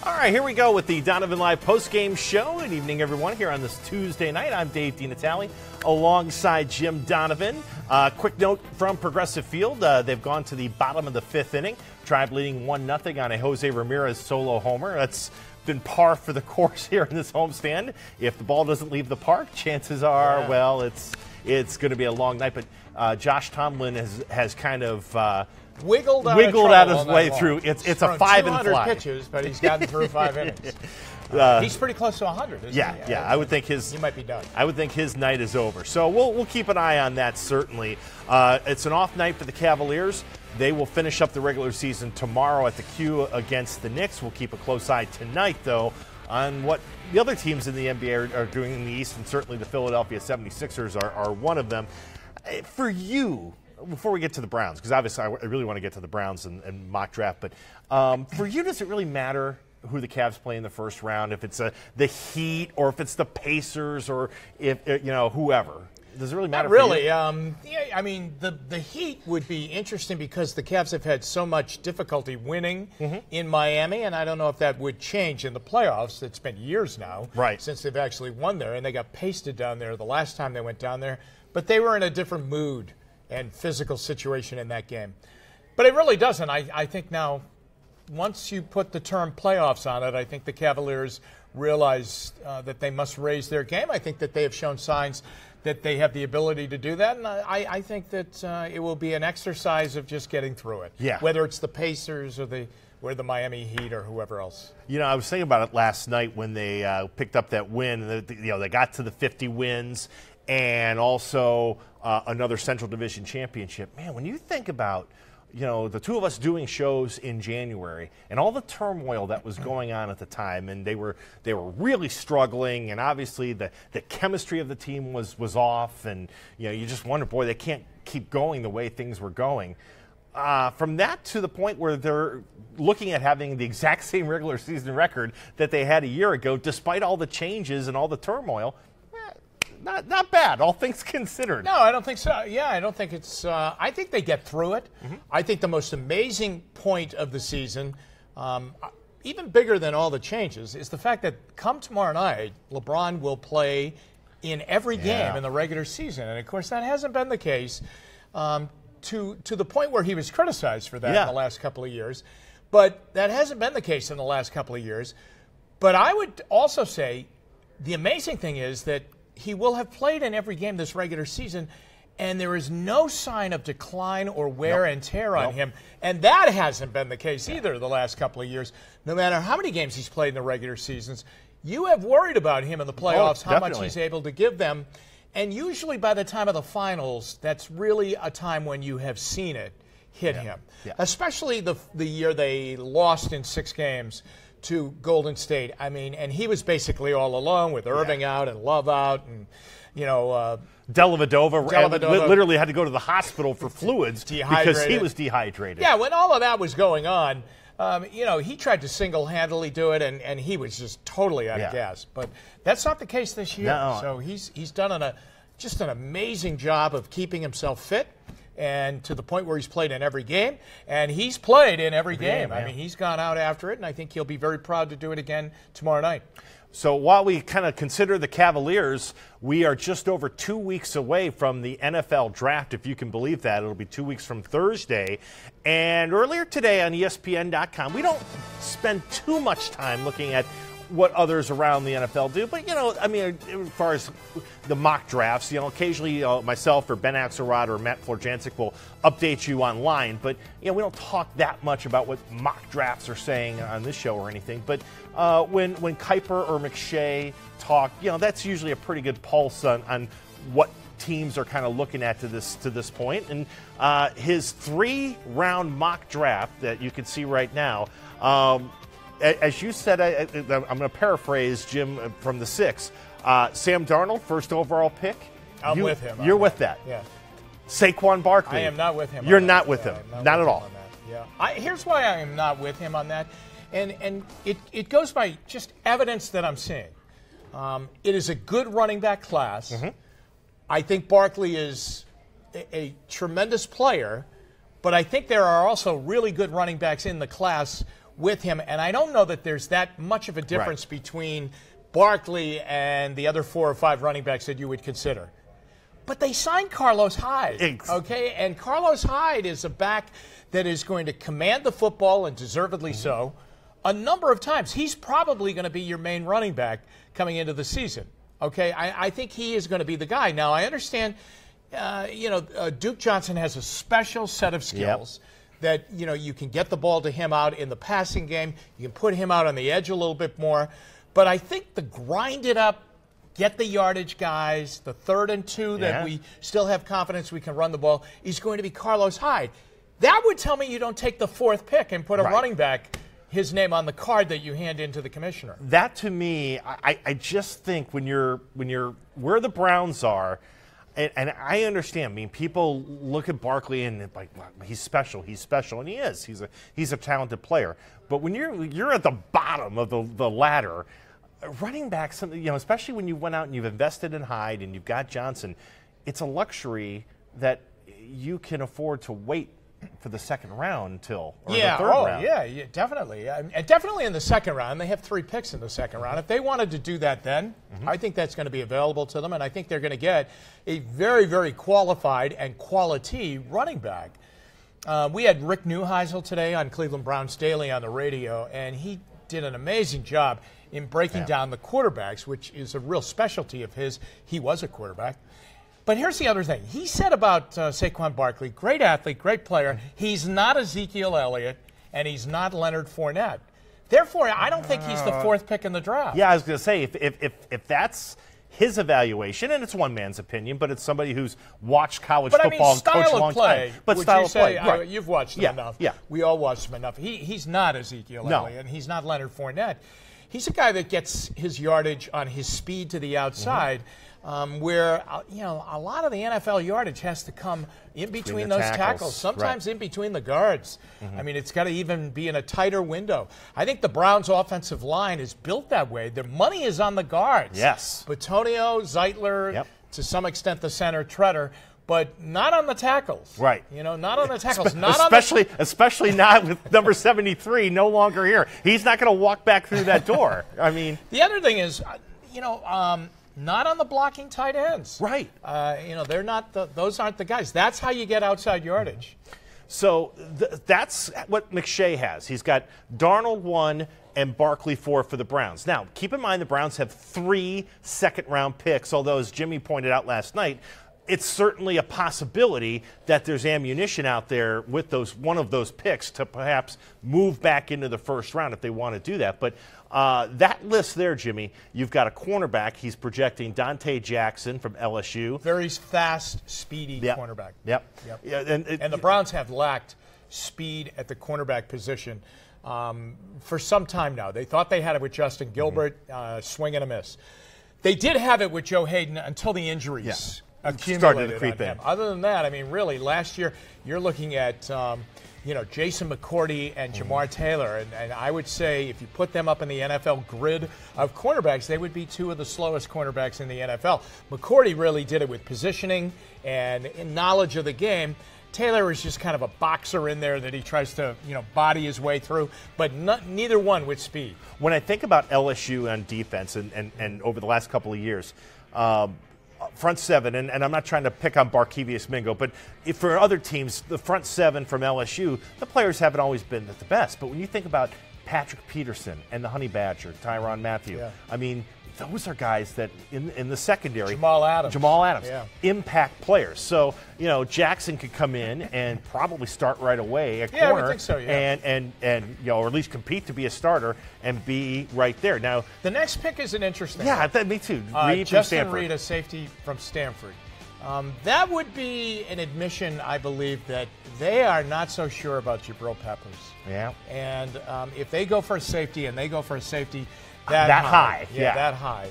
All right, here we go with the Donovan Live Postgame Show. Good evening, everyone, here on this Tuesday night. I'm Dave DiNatale alongside Jim Donovan. Quick note from Progressive Field. They've gone to the bottom of the fifth inning. Tribe leading 1-0 on a Jose Ramirez solo homer. That's been par for the course here in this homestand. If the ball doesn't leave the park, chances are, well, it's going to be a long night. But Josh Tomlin has kind of wiggled out his way through. It's a 5 and fly. Pitches, but he's gotten through 5 innings. He's pretty close to 100, isn't he? Yeah. I would think he might be done. I would think his night is over. So we'll keep an eye on that, certainly. It's an off night for the Cavaliers. They will finish up the regular season tomorrow at the Q against the Knicks. We'll keep a close eye tonight, though, on what the other teams in the NBA are doing in the East, and certainly the Philadelphia 76ers are one of them. For you, before we get to the Browns, because obviously I really want to get to the Browns and mock draft, but for you, does it really matter who the Cavs play in the first round, if it's the Heat or if it's the Pacers or if whoever? Does it really matter? Not really. Yeah, I mean, the Heat would be interesting because the Cavs have had so much difficulty winning in Miami, and I don't know if that would change in the playoffs. It's been years now since they've actually won there, and they got pasted down there the last time they went down there. But they were in a different mood and physical situation in that game. But it really doesn't. I think now, once you put the term playoffs on it, I think the Cavaliers realize that they must raise their game. I think that they have shown signs that they have the ability to do that, and I think that it will be an exercise of just getting through it. Yeah. Whether it's the Pacers or the Miami Heat or whoever else. You know, I was thinking about it last night when they picked up that win. They got to the 50 wins and also another Central Division championship. Man, when you think about the two of us doing shows in January and all the turmoil that was going on at the time, and they were really struggling, and obviously the chemistry of the team was off, and you just wonder, boy, they can't keep going the way things were going. From that to the point where they're looking at having the exact same regular season record that they had a year ago, despite all the changes and all the turmoil. Not bad, all things considered. No, I don't think so. Yeah, I don't think it's I think they get through it. I think the most amazing point of the season, even bigger than all the changes, is the fact that come tomorrow night, LeBron will play in every game in the regular season. And, of course, that hasn't been the case to the point where he was criticized for that in the last couple of years. But that hasn't been the case in the last couple of years. But I would also say the amazing thing is that he will have played in every game this regular season, and there is no sign of decline or wear and tear on him. And that hasn't been the case either the last couple of years. No matter how many games he's played in the regular seasons, you have worried about him in the playoffs, how much he's able to give them. And usually by the time of the finals, that's really a time when you have seen it hit him. Especially the year they lost in 6 games to Golden State. I mean, and he was basically all alone with Irving out and Love out, and Dellavedova literally had to go to the hospital for fluids because he was dehydrated. Yeah, when all of that was going on, he tried to single-handedly do it, and he was just totally out of gas. But that's not the case this year. No. So he's done just an amazing job of keeping himself fit, and to the point where he's played in every game. And he's played in every game. I mean, he's gone out after it, and I think he'll be very proud to do it again tomorrow night. So while we kind of consider the Cavaliers, we are just over 2 weeks away from the NFL draft, if you can believe that. It'll be 2 weeks from Thursday. And earlier today on ESPN.com, we don't spend too much time looking at what others around the NFL do. But, as far as the mock drafts, occasionally myself or Ben Axelrod or Matt Florjancic will update you online. But, we don't talk that much about what mock drafts are saying on this show or anything. But when Kuiper or McShay talk, that's usually a pretty good pulse on what teams are kind of looking at to this point. And his 3-round mock draft that you can see right now, as you said, I'm going to paraphrase Jim from the 6. Sam Darnold, first overall pick. I'm with him. You're with that. Yeah. Saquon Barkley. I am not with him. You're not with him. Not at all. Yeah. Here's why I am not with him on that, and it goes by just evidence that I'm seeing. It is a good running back class. I think Barkley is a tremendous player, but I think there are also really good running backs in the class with him, and I don't know that there's that much of a difference between Barkley and the other 4 or 5 running backs that you would consider. But they signed Carlos Hyde, okay? And Carlos Hyde is a back that is going to command the football, and deservedly so, a number of times. He's probably going to be your main running back coming into the season, okay? I think he is going to be the guy. Now, I understand, Duke Johnson has a special set of skills that, you can get the ball to him out in the passing game. You can put him out on the edge a little bit more. But I think the grind it up, get the yardage guys, the 3rd and 2 that we still have confidence we can run the ball, is going to be Carlos Hyde. That would tell me you don't take the 4th pick and put a running back, his name on the card that you hand in to the commissioner. That, to me, I just think when you're where the Browns are, and I understand. I mean, people look at Barkley and like, well, he's special, and he is. He's a talented player. But when you're at the bottom of the ladder, running back, especially when you went out and you've invested in Hyde and you've got Johnson, it's a luxury that you can afford to wait for the 2nd round the 3rd round. Yeah, definitely. And definitely in the 2nd round. They have 3 picks in the 2nd round. If they wanted to do that then, I think that's going to be available to them, and I think they're going to get a very, very qualified and quality running back. We had Rick Neuheisel today on Cleveland Browns Daily on the radio, and he did an amazing job in breaking down the quarterbacks, which is a real specialty of his. He was a quarterback. But here's the other thing. He said about Saquon Barkley, great athlete, great player. He's not Ezekiel Elliott, and he's not Leonard Fournette. Therefore, I don't think he's the 4th pick in the draft. Yeah, I was going to say, if that's his evaluation, and it's one man's opinion, but it's somebody who's watched college football and coached a long time. But style of play. You've watched him enough. Yeah. We all watched him enough. He's not Ezekiel Elliott, and he's not Leonard Fournette. He's a guy that gets his yardage on his speed to the outside, where a lot of the NFL yardage has to come in between those tackles, sometimes in between the guards. I mean, it's got to even be in a tighter window. I think the Browns' offensive line is built that way. Their money is on the guards. Yes. Bitonio, Zeitler, to some extent the center, Treader, but not on the tackles. Right. Not on the tackles. Especially not with number 73 no longer here. He's not going to walk back through that door. I mean. The other thing is, not on the blocking tight ends. Right. They're not. Those aren't the guys. That's how you get outside yardage. So that's what McShay has. He's got Darnold 1 and Barkley 4 for the Browns. Now, keep in mind the Browns have 3 second-round picks, although, as Jimmy pointed out last night, it's certainly a possibility that there's ammunition out there with one of those picks to perhaps move back into the 1st round if they want to do that. But that list there, Jimmy, you've got a cornerback. He's projecting Dante Jackson from LSU. Very fast, speedy cornerback. Yep. Yeah, and the Browns have lacked speed at the cornerback position for some time now. They thought they had it with Justin Gilbert, swing and a miss. They did have it with Joe Hayden until the injuries accumulated to creep in. Other than that, I mean, really, last year you're looking at Jason McCourty and Jamar Taylor, and I would say if you put them up in the NFL grid of cornerbacks, they would be 2 of the slowest cornerbacks in the NFL. McCourty really did it with positioning and knowledge of the game. Taylor is just kind of a boxer in there that he tries to, body his way through, but neither one with speed. When I think about LSU on defense and over the last couple of years, front 7, and I'm not trying to pick on Barkevius Mingo, but for other teams, the front 7 from LSU, the players haven't always been the best. But when you think about Patrick Peterson and the Honey Badger, Tyrann Mathieu, I mean, those are guys that in the secondary, Jamal Adams, impact players. So Jackson could come in and probably start right away at corner, I would think so, and or at least compete to be a starter and be right there. Now the next pick is an interesting. Yeah, me too. Justin Reed, a safety from Stanford. That would be an admission, I believe, that they are not so sure about Jabril Peppers. Yeah, and if they go for a safety and they go for a safety. That high. That high.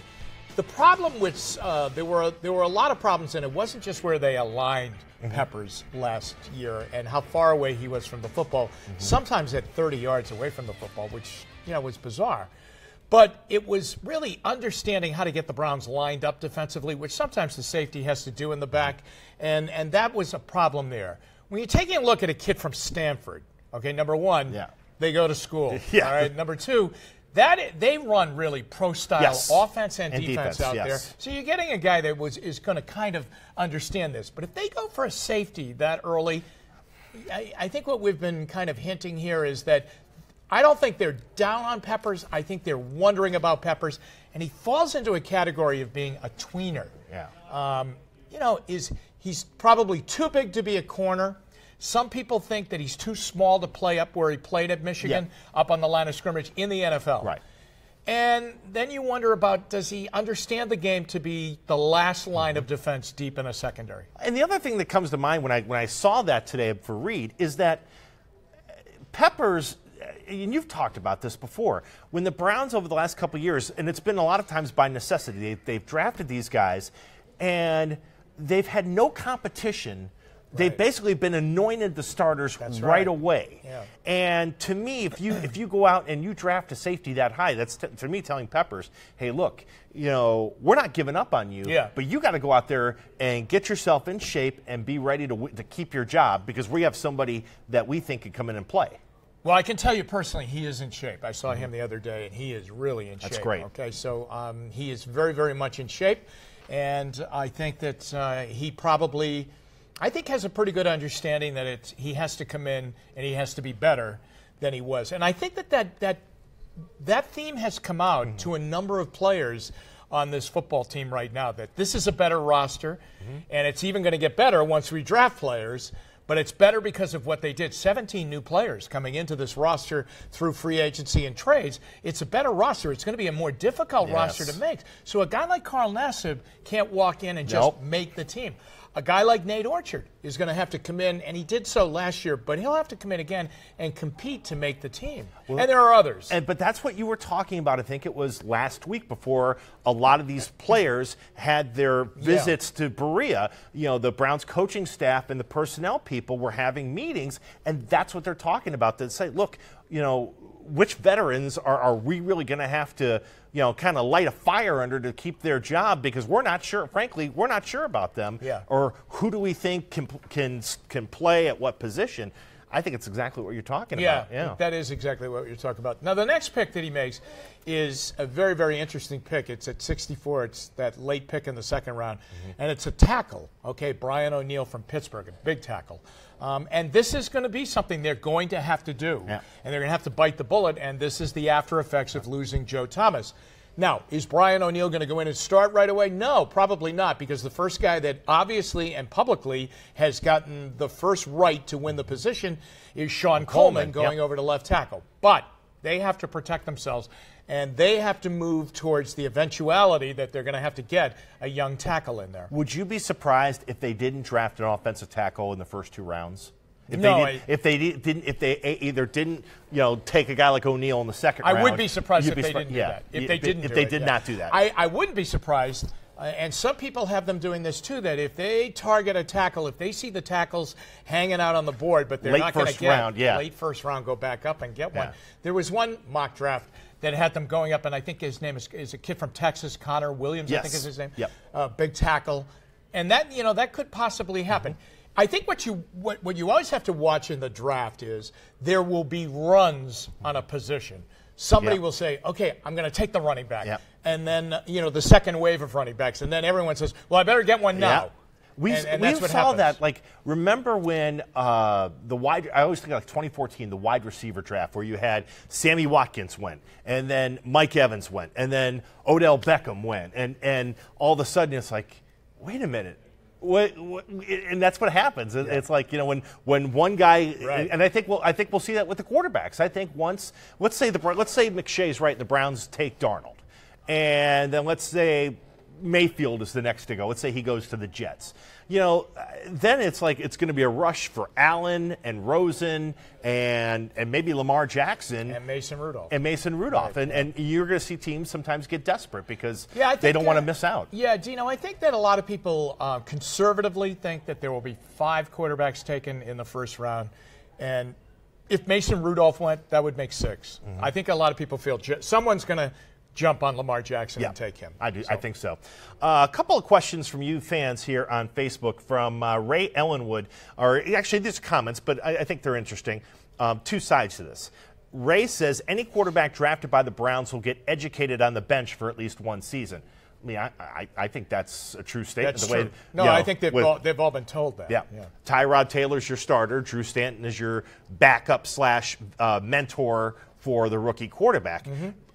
The problem with there were a lot of problems, and it wasn't just where they aligned Peppers last year and how far away he was from the football. Sometimes at 30 yards away from the football, which was bizarre. But it was really understanding how to get the Browns lined up defensively, which sometimes the safety has to do in the back, and that was a problem there. When you're taking a look at a kid from Stanford, okay, number one. they go to school. Yeah. All right. Number two, that they run really pro-style offense and defense out there. So you're getting a guy that is going to kind of understand this. But if they go for a safety that early, I think what we've been kind of hinting here is that I don't think they're down on Peppers. I think they're wondering about Peppers. And he falls into a category of being a tweener. Yeah. He's probably too big to be a corner. Some people think that he's too small to play up where he played at Michigan, up on the line of scrimmage in the NFL. Right. And then you wonder about, does he understand the game to be the last line of defense deep in a secondary? And the other thing that comes to mind when I saw that today for Reed is that Peppers, and you've talked about this before, when the Browns over the last couple of years, and it's been a lot of times by necessity, they've drafted these guys, and they've had no competition. They've basically been anointed the starters right away. Yeah. And to me, if you go out and you draft a safety that high, that's to me telling Peppers, hey, look, we're not giving up on you, but you got to go out there and get yourself in shape and be ready to keep your job because we have somebody that we think can come in and play. Well, I can tell you personally, he is in shape. I saw him the other day, and he is really in shape. That's great. Okay, so he is very, very much in shape, and I think that he probably – I think has a pretty good understanding that he has to come in and he has to be better than he was. And I think that theme has come out to a number of players on this football team right now, that this is a better roster, and it's even going to get better once we draft players, but it's better because of what they did. 17 new players coming into this roster through free agency and trades. It's a better roster. It's going to be a more difficult roster to make. So a guy like Carl Nassib can't walk in and just make the team. A guy like Nate Orchard is going to have to come in, and he did so last year, but he'll have to come in again and compete to make the team. Well, and there are others. But that's what you were talking about, I think it was last week, before a lot of these players had their visits to Berea. The Browns coaching staff and the personnel people were having meetings, and that's what they're talking about. They say, look, which veterans are we really going to have to, kind of light a fire under to keep their job, because we're not sure, frankly, we're not sure about them. Or who do we think can play at what position? I think it's exactly what you're talking about. Yeah, that is exactly what you're talking about. Now, the next pick that he makes is a very, very interesting pick. It's at 64. It's that late pick in the second round. And it's a tackle, Brian O'Neill from Pittsburgh, a big tackle. And this is going to be something they're going to have to do. And they're going to have to bite the bullet, and this is the after effects of losing Joe Thomas. Now, is Brian O'Neill going to go in and start right away? No, probably not, because the first guy that obviously and publicly has gotten the first right to win the position is Sean Coleman going over to left tackle. But they have to protect themselves, and they have to move towards the eventuality that they're going to have to get a young tackle in there. Would you be surprised if they didn't draft an offensive tackle in the first two rounds? If they either didn't, take a guy like O'Neill in the second round. I would be surprised if they didn't do that. If they did not do that. I wouldn't be surprised. And some people have them doing this too, that if they target a tackle, if they see the tackles hanging out on the board, but they're not going to get late first round, go back up and get one. There was one mock draft that had them going up, and I think his name is a kid from Texas, Connor Williams, I think is his name. Big tackle. And that, that could possibly happen. I think what you always have to watch in the draft is there will be runs on a position. Somebody will say, okay, I'm going to take the running back. And then, the second wave of running backs. And then everyone says, well, I better get one now. We saw that. Remember when I always think of 2014, the wide receiver draft, where you had Sammy Watkins went, and then Mike Evans went, and then Odell Beckham went. And all of a sudden it's like, wait a minute. And that's what happens. It's like, when one guy, and I think we'll see that with the quarterbacks. I think once, let's say McShay's right, the Browns take Darnold, and then let's say Mayfield is the next to go. Let's say he goes to the Jets. Then it's like it's going to be a rush for Allen and Rosen and maybe Lamar Jackson and Mason Rudolph. And you're going to see teams sometimes get desperate because they don't want to miss out. Yeah, Dino, I think that a lot of people conservatively think that there will be 5 quarterbacks taken in the first round, and if Mason Rudolph went, that would make 6. I think a lot of people feel someone's going to jump on Lamar Jackson and take him. I do. So. I think so. A couple of questions from you fans here on Facebook from Ray Ellenwood. Or actually, these are comments, but I think they're interesting. 2 sides to this. Ray says any quarterback drafted by the Browns will get educated on the bench for at least one season. I mean, I think that's a true statement. That's true. No, I think they've all been told that. Yeah. Tyrod Taylor's your starter. Drew Stanton is your backup / mentor for the rookie quarterback.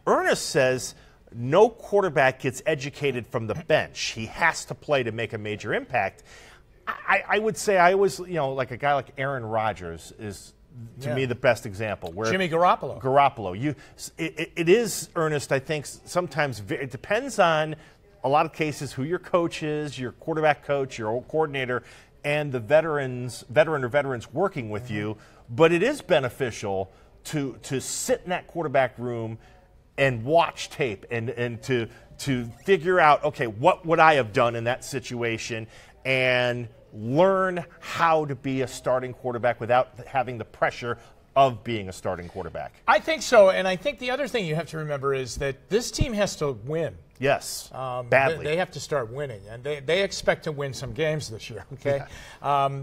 Ernest says no quarterback gets educated from the bench. He has to play to make a major impact. I would say I always, like a guy like Aaron Rodgers is, to me, the best example. Where Jimmy Garoppolo. It is, Ernest, I think sometimes it depends on a lot of cases who your coach is, your quarterback coach, your old coordinator, and the veteran or veterans working with you. But it is beneficial to sit in that quarterback room and watch tape and to figure out, okay, what would I have done in that situation, and learn how to be a starting quarterback without having the pressure of being a starting quarterback. I think so, and I think the other thing you have to remember is that this team has to win. Yes, badly. They have to start winning, and they expect to win some games this year, okay? Yeah.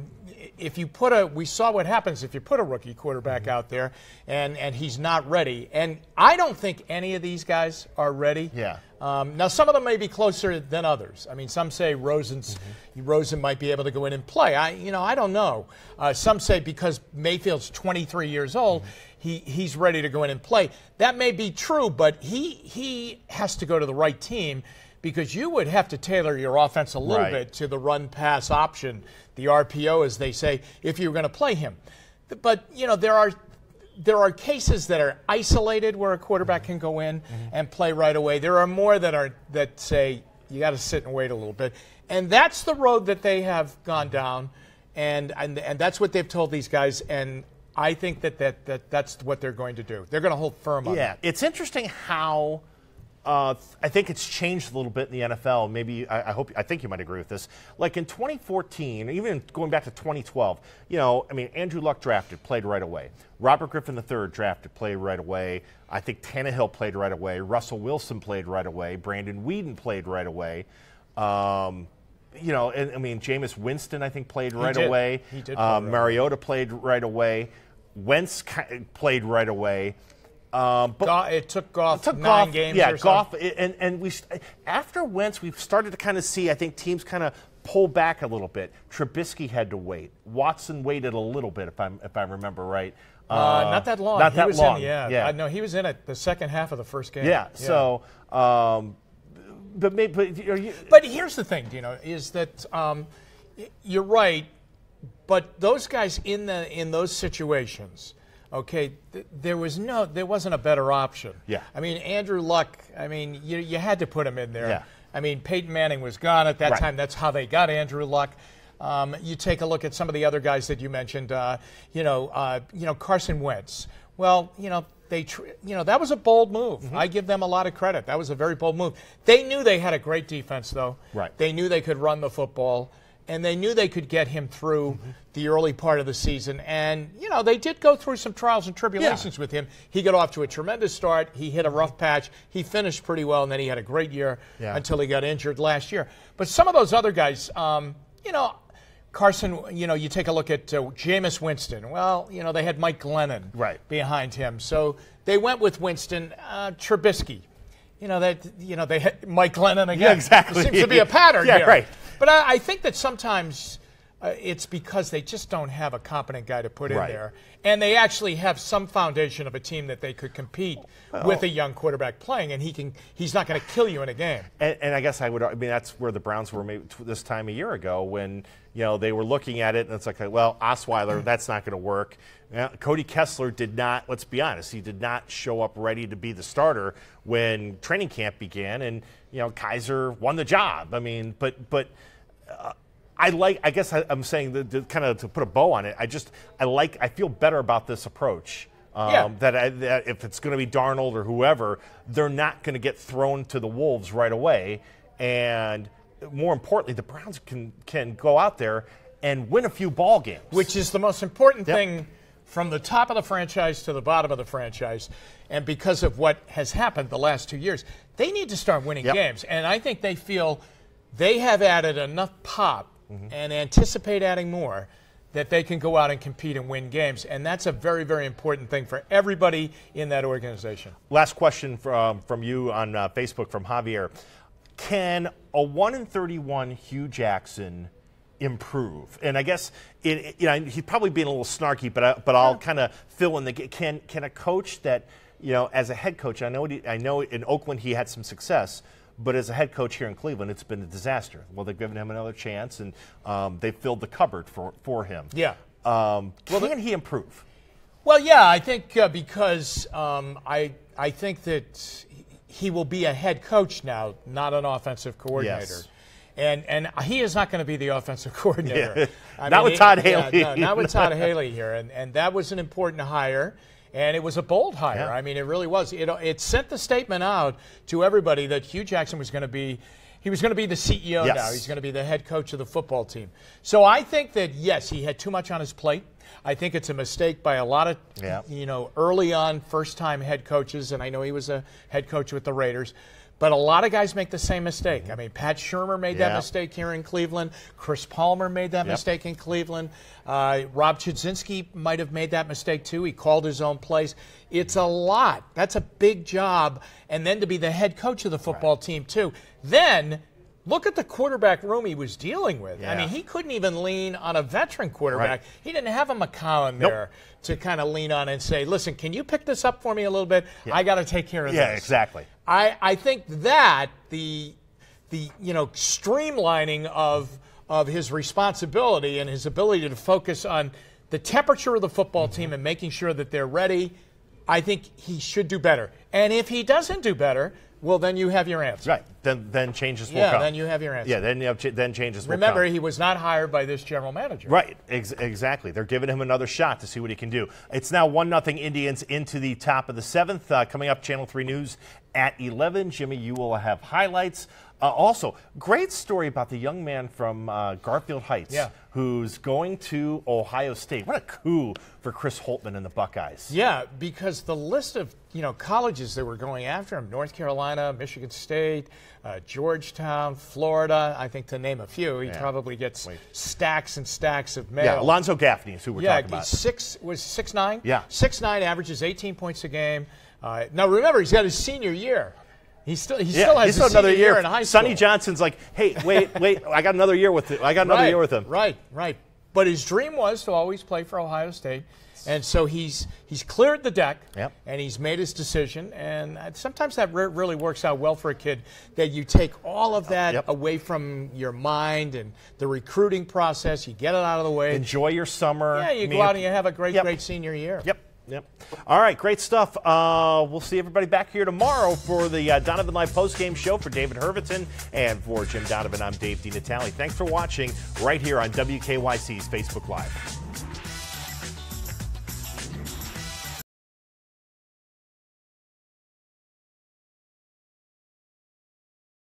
If you we saw what happens if you put a rookie quarterback out there and he's not ready. And I don't think any of these guys are ready. Yeah. Now, some of them may be closer than others. I mean, some say Rosen might be able to go in and play. I don't know. Some say because Mayfield's 23 years old, he's ready to go in and play. That may be true, but he has to go to the right team, because you would have to tailor your offense a little bit to the run-pass option, the RPO, as they say, if you were going to play him. But, there are cases that are isolated where a quarterback can go in and play right away. There are more that say you got to sit and wait a little bit. And that's the road that they have gone down, and that's what they've told these guys, and I think that's what they're going to do. They're going to hold firm on it. Yeah, it's interesting how I think it's changed a little bit in the NFL. Maybe I think you might agree with this. Like in 2014, even going back to 2012, Andrew Luck drafted, played right away. Robert Griffin III drafted, played right away. I think Tannehill played right away. Russell Wilson played right away. Brandon Weeden played right away. Jameis Winston, I think, played right away. He did. Mariota played right away. Wentz played right away. But it took Goff 9 games. Yeah, or Goff, and after Wentz, we've started to kind of see, I think, teams kind of pull back a little bit. Trubisky had to wait. Watson waited a little bit, if I remember right. Not that long. Not that long. No, he was in it the second half of the first game. Yeah. So, but here's the thing, is that you're right. But those guys in those situations. Okay, there wasn't a better option. Yeah. I mean, Andrew Luck, you had to put him in there. Yeah. I mean, Peyton Manning was gone at that time. That's how they got Andrew Luck. You take a look at some of the other guys that you mentioned, Carson Wentz. Well, that was a bold move. I give them a lot of credit. That was a very bold move. They knew they had a great defense, though. Right. They knew they could run the football. And they knew they could get him through the early part of the season. And, they did go through some trials and tribulations with him. He got off to a tremendous start. He hit a rough patch. He finished pretty well, and then he had a great year until he got injured last year. But some of those other guys, Carson, you take a look at Jameis Winston. Well, they had Mike Glennon behind him. So they went with Winston. Trubisky. They had Mike Glennon again. Yeah, exactly. There seems to be a pattern here. Right. But I think that sometimes it's because they just don't have a competent guy to put in there. And they actually have some foundation of a team that they could compete with a young quarterback playing, and he's not going to kill you in a game. And I guess that's where the Browns were maybe this time a year ago when, they were looking at it, and it's like, well, Osweiler, that's not going to work. Cody Kessler did not, let's be honest, he did not show up ready to be the starter when training camp began, and, Kaiser won the job. I guess I'm saying kind of to put a bow on it. I feel better about this approach. That if it's going to be Darnold or whoever, they're not going to get thrown to the wolves right away. And more importantly, the Browns can go out there and win a few ball games, which is the most important thing from the top of the franchise to the bottom of the franchise. And because of what has happened the last 2 years, they need to start winning games. And I think they feel they have added enough pop and anticipate adding more that they can go out and compete and win games. And that's a very, very important thing for everybody in that organization. Last question from you on Facebook from Javier. Can a 1-31 Hugh Jackson improve? And I guess he's probably being a little snarky, but I'll kind of fill in the. Can a coach that as a head coach, I know in Oakland he had some success, but as a head coach here in Cleveland, it's been a disaster. Well, they've given him another chance, and they've filled the cupboard for him. Yeah. Can he improve? Well, yeah, I think because I think that he will be a head coach now, not an offensive coordinator. Yes. And he is not going to be the offensive coordinator. Yeah. Not with Todd Haley. No, not with Todd Haley here. And that was an important hire. And it was a bold hire. Yeah. I mean, it really was. It sent the statement out to everybody that Hugh Jackson was going to be the CEO yes. now. He's going to be the head coach of the football team. So I think that, yes, he had too much on his plate. I think it's a mistake by a lot of, early on first-time head coaches, and I know he was a head coach with the Raiders. But a lot of guys make the same mistake. I mean, Pat Shurmur made that mistake here in Cleveland. Chris Palmer made that mistake in Cleveland. Rob Chudzinski might have made that mistake too. He called his own plays. It's a lot. That's a big job. And then to be the head coach of the football team too. Then look at the quarterback room he was dealing with. Yeah. I mean, he couldn't even lean on a veteran quarterback. Right. He didn't have a McCown there to kind of lean on and say, listen, can you pick this up for me a little bit? Yeah. I got to take care of this. Yeah, exactly. I think that the streamlining of his responsibility and his ability to focus on the temperature of the football team and making sure that they're ready, I think he should do better. And if he doesn't do better, well, then you have your answer. Right. Then changes will come. Yeah, then you have your answer. Yeah, then changes will come. Remember, he was not hired by this general manager. Right. Exactly. They're giving him another shot to see what he can do. It's now 1-0 Indians into the top of the seventh. Coming up, Channel 3 News at 11. Jimmy, you will have highlights. Also, great story about the young man from Garfield Heights who's going to Ohio State. What a coup for Chris Holtmann and the Buckeyes. Yeah, because the list of colleges that were going after him, North Carolina, Michigan State, Georgetown, Florida, I think to name a few, he probably gets stacks and stacks of mail. Yeah, Alonzo Gaffney is who we're talking about. Was 6'9"? Yeah. 6'9", averages 18 points a game. Now remember, he's got his senior year. He still has another year in high school. Sonny Johnson's like, hey, wait, I got another year with him. Year with him. Right. But his dream was to always play for Ohio State. And so he's cleared the deck, and he's made his decision. And sometimes that really works out well for a kid, that you take all of that away from your mind and the recruiting process. You get it out of the way. Enjoy your summer. Yeah, you go out and you have a great senior year. Yep. All right, great stuff. We'll see everybody back here tomorrow for the Donovan Live Postgame Show. For David Herviton and for Jim Donovan, I'm Dave DiNatale. Thanks for watching right here on WKYC's Facebook Live.